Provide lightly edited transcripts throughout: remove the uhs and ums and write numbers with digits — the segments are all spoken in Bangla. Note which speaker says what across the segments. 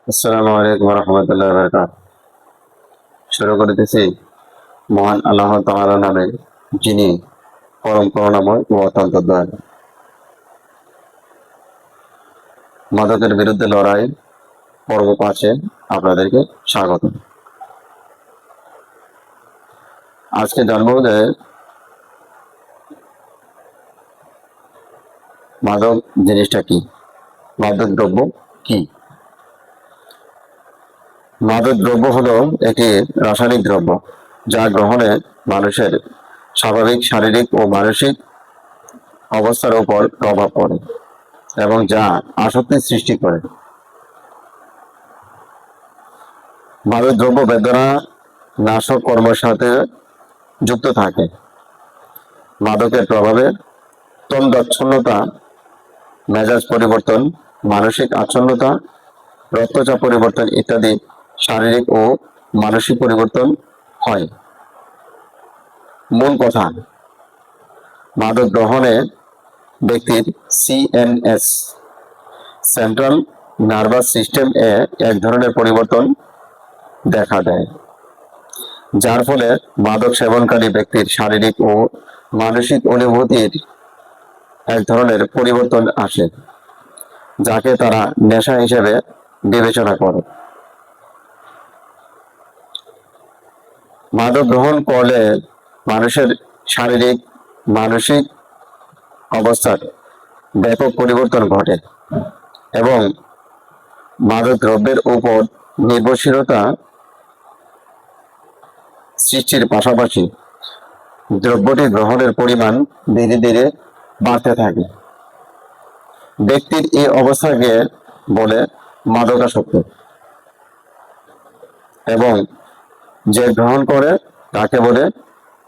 Speaker 1: আসসালামু আলাইকুম রহমতুল্লাহ বরকাত। শুরু করিতেছি মহান আল্লাহ তাআলা নামে, যিনি পরম করুণাময় ও অত্যন্ত দয়ালু। মাদকের বিরুদ্ধে লড়াই পর্ব 5-এ আপনাদেরকে স্বাগত। আজকে জানবো যে মাদক জিনিসটা কি, মাদক দ্রব্য কি। মাদক দ্রব্য হলো একটি রাসায়নিক দ্রব্য যা গ্রহণে মানুষের স্বাভাবিক শারীরিক ও মানসিক অবস্থার উপর প্রভাব পড়ে এবং যা আসক্তির সৃষ্টি করে। মাদকদ্রব্য বেদনা নাশক কর্মের সাথে যুক্ত থাকে। মাদকের প্রভাবে তন্দ্রাচ্ছন্নতা, মেজাজ পরিবর্তন, মানসিক আচ্ছন্নতা, রক্তচাপ পরিবর্তন ইত্যাদি শারীরিক ও মানসিক পরিবর্তন হয়। মূল কথা, মাদক গ্রহণে ব্যক্তির সিএনএস সেন্ট্রাল নার্ভাস সিস্টেম এ এক ধরনের পরিবর্তন দেখা দেয়, যার ফলে মাদক সেবনকারী ব্যক্তির শারীরিক ও মানসিক অনুভূতির এক ধরনের পরিবর্তন আসে, যাকে তারা নেশা হিসেবে বিবেচনা করে। মাদক গ্রহণ করলে মানুষের শারীরিক মানসিক অবস্থার ব্যাপক পরিবর্তন ঘটে এবং মাদক দ্রব্যের উপর নির্ভরশীলতা সৃষ্টির পাশাপাশি দ্রব্যটি গ্রহণের পরিমাণ ধীরে ধীরে বাড়তে থাকে। ব্যক্তির এই অবস্থাকে বলে মাদকাসক্তি এবং যে গ্রহণ করে তাকে বলে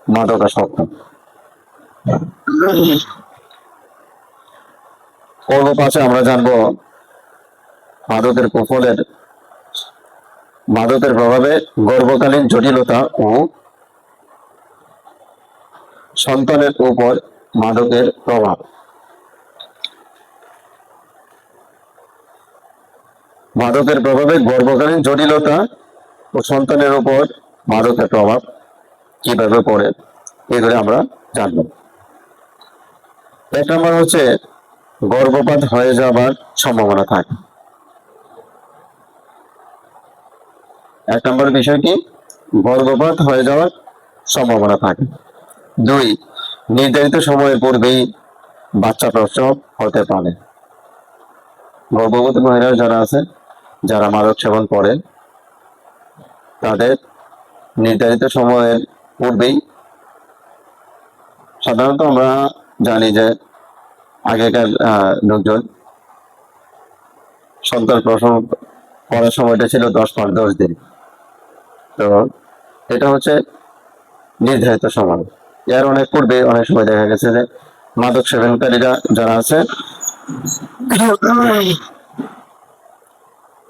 Speaker 1: মাদকাসক্ত। পর্ব 5-এ আমরা জানবো মাদকের প্রভাবে গর্ভকালীন জটিলতা ও সন্তানের উপর মাদকের প্রভাব। মাদকের প্রভাবে গর্ভকালীন জটিলতা ও সন্তানের উপর মাদকের প্রভাব কিভাবে পড়ে, এগুলো আমরা জানবো। 1 নম্বর হচ্ছে গর্ভপাত হয়ে যাবার সম্ভাবনা থাকে। 1 নম্বর বিষয় কি, গর্ভপাত হয়ে যাওয়ার সম্ভাবনা থাকে। 2, নির্ধারিত সময়ের পূর্বেই বাচ্চা প্রসব হতে পারে। গর্ভবতী মহিলা যারা আছে, যারা মাদক সেবন করে, তাদের নির্ধারিত সময়ের পূর্বেই, সাধারণত আমরা জানি যে আগেকার লোকজন সন্তান প্রসব করার সময়টা ছিল 10 দিন। তো এটা হচ্ছে নির্ধারিত সময়। এর অনেক পূর্বে অনেক সময় দেখা গেছে যে মাদক সেবনকারীরা যারা আছে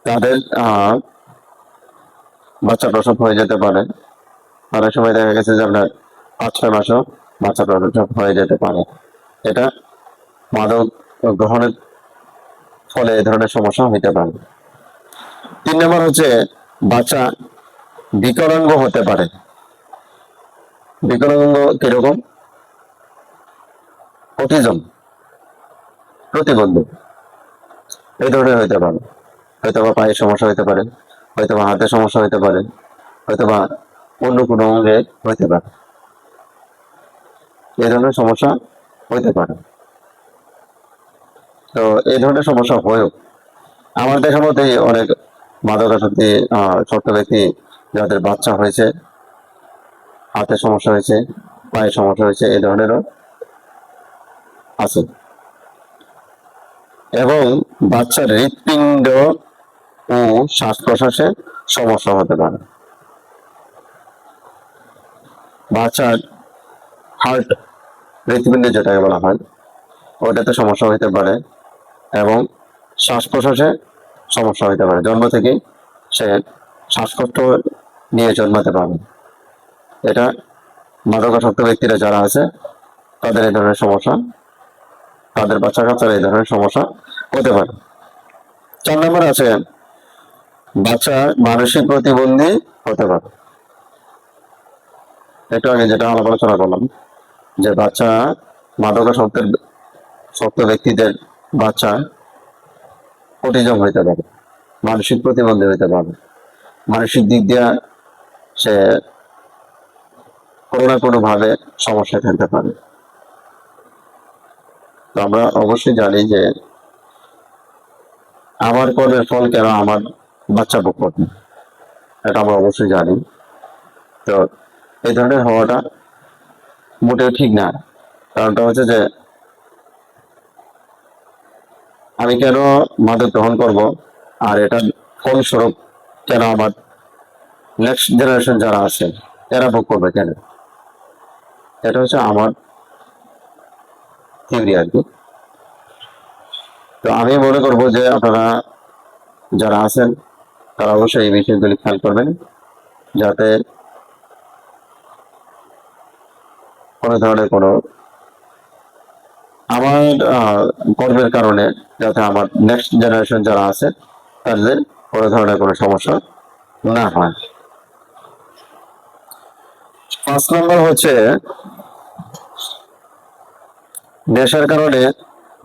Speaker 1: তাদের বাচ্চা প্রসব হয়ে যেতে পারে। অনেক সময় দেখা গেছে যে আপনার 5-6 মাসও বাচ্চা প্রসব হয়ে যেতে পারে। এটা মাদক গ্রহণের ফলে এই ধরনের সমস্যা হতে পারে। 3 নম্বর হচ্ছে বাচ্চা বিকলাঙ্গ হতে পারে। বিকলাঙ্গ কিরকম? অটিজম, প্রতিবন্ধী এই ধরনের হতে পারে। হয়তোবা পায়ের সমস্যা হতে পারে, হয়তোবা হাতের সমস্যা হতে পারে, হয়তোবা অন্য কোনো অঙ্গে হতে পারে। এই ধরনের সমস্যা হতে পারে। তো এই ধরনের সমস্যা হয়েও আমার দেখা মতে অনেক মাদকাসক্তি শক্ত ব্যক্তি যাদের বাচ্চা হয়েছে, হাতের সমস্যা হয়েছে, পায়ের সমস্যা হয়েছে, এই ধরনেরও আছে। এবং বাচ্চার হৃৎপিণ্ড ও শ্বাস প্রশ্বাসে সমস্যা হতে পারে। বাচ্চার হার্ট, হৃৎপিণ্ড যেটাকে বলা হয়, ওটাতে সমস্যা হতে পারে এবং শ্বাস প্রশ্বাসে সমস্যা হতে পারে। জন্ম থেকেই সে শ্বাসকষ্ট নিয়ে জন্মাতে পারে। এটা মাদকাসক্ত ব্যক্তিরা যারা আছে তাদের এই ধরনের সমস্যা, তাদের বাচ্চা কাচ্চারা এই ধরনের সমস্যা হতে পারে। 4 নম্বর আছে বাচ্চা মানসিক প্রতিবন্ধী হতে পারে। একটু আগে যেটা আলোচনা করলাম যে বাচ্চা মাদকাসক্তের শক্ত ব্যক্তিদের বাচ্চা অটিজম হইতে পারে, মানসিক প্রতিবন্ধী হইতে পারে, মানসিক দিক দিয়ে সে কোনো না কোনো ভাবে সমস্যা থাকতে পারে। তো আমরা অবশ্যই জানি যে আমার কর্মের ফল কেন আমার বাচ্চা ভোগ করবে, এটা আমরা অবশ্যই জানি। তো এই ধরনের হওয়াটা মোটেও ঠিক না। কারণটা হচ্ছে যে আমি কেন মাদক গ্রহণ করব, আর এটার ফলস্বরূপ কেন আমার নেক্সট জেনারেশন যারা আছে এরা ভোগ করবে কেন? এটা হচ্ছে আমার থিওরি আর কি। তো আমি মনে করবো যে আপনারা যারা আছেন তারা অবশ্যই এই বিষয়গুলি খেয়াল করবেন, যাতে কোনো ধরনের কোনো আমার কর্মের কারণে যাতে আমার নেক্সট জেনারেশন যারা আছে তাদের কোনো ধরনের কোনো সমস্যা না হয়। 5 নম্বর হচ্ছে নেশার কারণে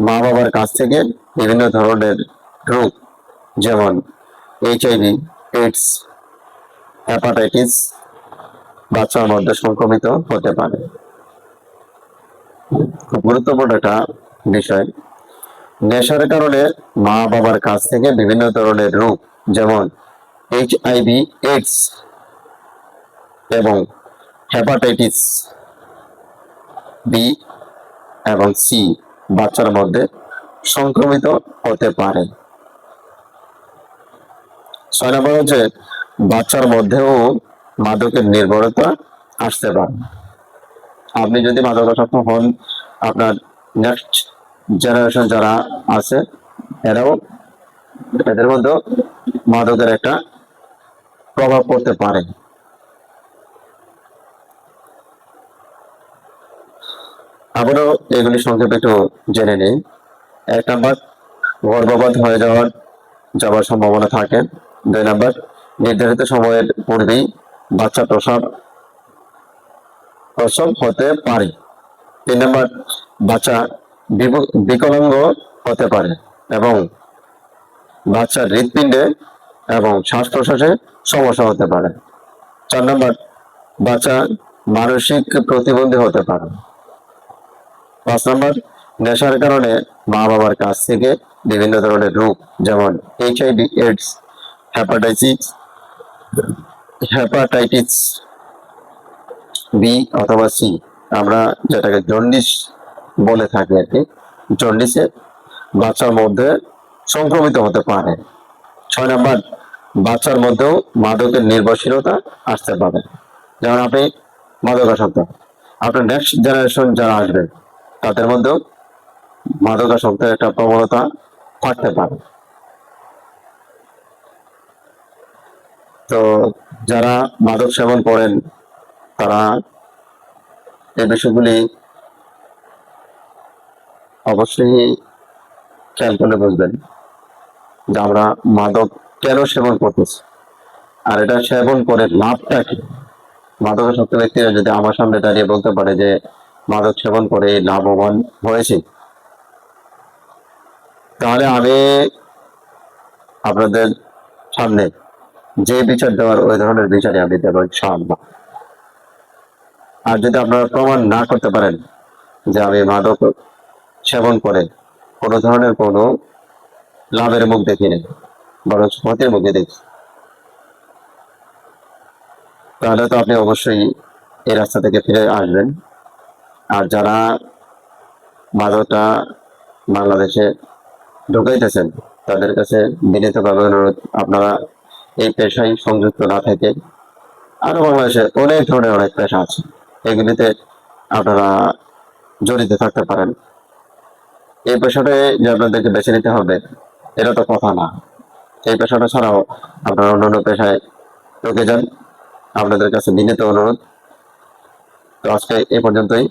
Speaker 1: মা বাবার কাছ থেকে বিভিন্ন ধরনের রোগ, যেমন HIV, এইডস, হেপাটাইটিস বাচ্চার মধ্যে সংক্রমিত হতে পারে। খুব গুরুত্বপূর্ণ একটা বিষয়। নেশার কারণে মা বাবার কাছ থেকে বিভিন্ন ধরনের রোগ, যেমন HIV, এইডস এবং হেপাটাইটিস বি এবং সি বাচ্চার মধ্যে সংক্রমিত হতে পারে। 6 নম্বর হচ্ছে বাচ্চার মধ্যেও মাদকের নির্ভরতা আসতে পারে। আপনি যদি মাদকাসক্ত হন, আপনার নেক্সট জেনারেশন যারা আছে এরাও, এদের মধ্যে মাদকের একটা প্রভাব পড়তে পারে। আবারও এগুলি সংক্ষেপে একটু জেনে নিই। 1 নাম্বার, গর্ভপাত হয়ে যাওয়ার সম্ভাবনা থাকে। 2 নাম্বার, নির্ধারিত সময়ের পূর্বেই বাচ্চা প্রসব হতে পারে। 3 নাম্বার, বাচ্চা বিকলাঙ্গ হতে পারে এবং বাচ্চার হৃৎপিণ্ডে এবং শ্বাস প্রশ্বাসে সমস্যা হতে পারে। 4 নাম্বার, বাচ্চা মানসিক প্রতিবন্ধী হতে পারে। 5 নাম্বার, নেশার কারণে মা বাবার কাছ থেকে বিভিন্ন ধরনের রোগ, যেমন HIV, এইডস, হেপাটাইটিস বি অথবা সি, আমরা যেটাকে জন্ডিস বলে থাকি আর কি, জন্ডিসে বাচ্চার মধ্যে সংক্রমিত হতে পারে। 6 নাম্বার, বাচ্চার মধ্যেও মাদকের নির্ভরশীলতা আসতে পারে। যেমন আপনি মাদকাসক্ত, আপনার নেক্সট জেনারেশন যারা আসবে তাদের মধ্যেও মাদকাসক্তের একটা প্রবণতা থাকতে পারে। তো যারা মাদক সেবন করেন তারা এই বিষয়গুলি অবশ্যই খেয়াল করলে বুঝবেন যে আমরা মাদক কেন সেবন করতেছি, আর এটা সেবন করে লাভটা কি। মাদকাসক্ত ব্যক্তিরা যদি আমার সামনে দাঁড়িয়ে বলতে পারে যে মাদক সেবন করে লাভবান হয়েছে, তাহলে আমি আপনাদের সামনে যে বিচার দেওয়ার ওই ধরনের বিচারে আমি দেবো ইনশাআল্লাহ। আর যদি আপনারা প্রমাণ না করতে পারেন যে আমি মাদক সেবন করে কোনো ধরনের কোনো লাভের মুখ দেখি নেই, বরং ক্ষতির মুখে দেখি, তাহলে তো আপনি অবশ্যই এই রাস্তা থেকে ফিরে আসবেন। আর যারা মাদকটা বাংলাদেশে ঢুকাইতেছেন তাদের কাছে বিনীতভাবে অনুরোধ, আপনারা এই পেশায় সংযুক্ত না থেকে আরো বাংলাদেশে অনেক ধরনের অনেক পেশা আছে, এগুলিতে আপনারা জড়িত থাকতে পারেন। এই পেশাটাই যে আপনাদেরকে বেছে নিতে হবে এটা তো কথা না। এই পেশাটা ছাড়াও আপনারা অন্যান্য পেশায় ঢুকে যান, আপনাদের কাছে বিনীত অনুরোধ। তো আজকে এই পর্যন্তই।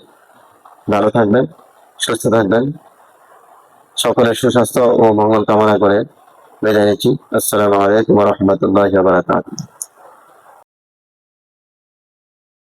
Speaker 1: ভালো থাকবেন, সুস্থ থাকবেন, সকলের সুস্বাস্থ্য ও মঙ্গল কামনা করে বিদায় নিচ্ছি। আসসালামু আলাইকুম ওয়া রাহমাতুল্লাহি ওয়া বারাকাতুহু।